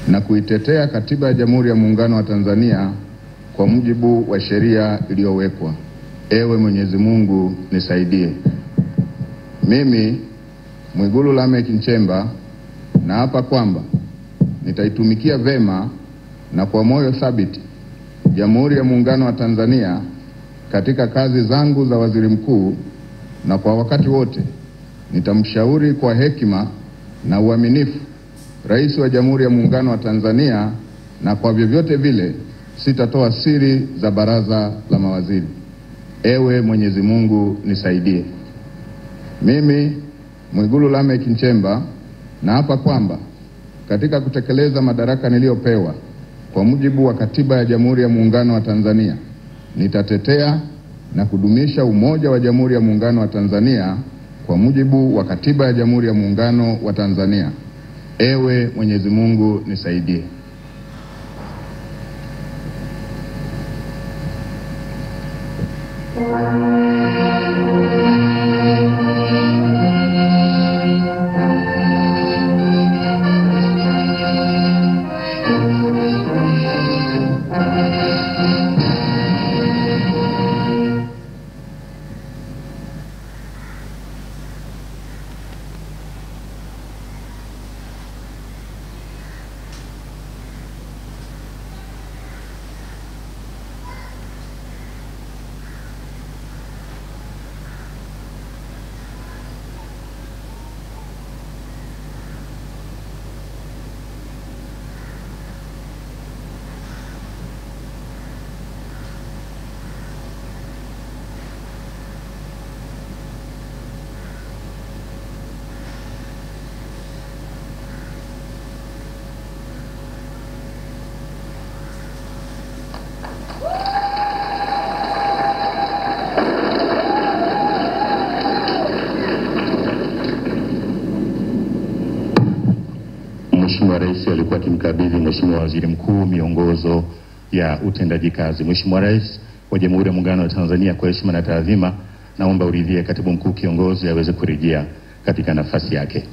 na kuitetea Katiba ya Jamhuri ya Muungano wa Tanzania kwa mujibu wa sheria iliyowekwa. Ewe Mwenyezi Mungu nisaidie. Mimi Mwigulu Lameck Nchemba naapa kwamba nitaitumikia vema na kwa moyo thabiti Jamhuri ya Muungano wa Tanzania katika kazi zangu za waziri mkuu, na kwa wakati wote nitamshauri kwa hekima na uaminifu Rais wa Jamhuri ya Muungano wa Tanzania, na kwa vyovyote vile sitatoa siri za baraza la mawaziri. Ewe Mwenyezi Mungu nisaidie. Mimi Mwigulu Lameck Nchemba naapa kwamba katika kutekeleza madaraka niliyopewa kwa mujibu wa Katiba ya Jamhuri ya Muungano wa Tanzania, nitatetea na kudumisha umoja wa Jamhuri ya Muungano wa Tanzania kwa mujibu wa Katiba ya Jamhuri ya Muungano wa Tanzania. Ewe Mwenyezi Mungu nisaidie. Mheshimiwa Rais alikuwa akimkabidhi Mheshimiwa Waziri Mkuu miongozo ya utendaji kazi. Mheshimiwa Rais wa Jamhuri ya Muungano wa Tanzania, kwa heshima na taadhima, naomba uridhie Katibu Mkuu kiongozi aweze kurejea katika nafasi yake.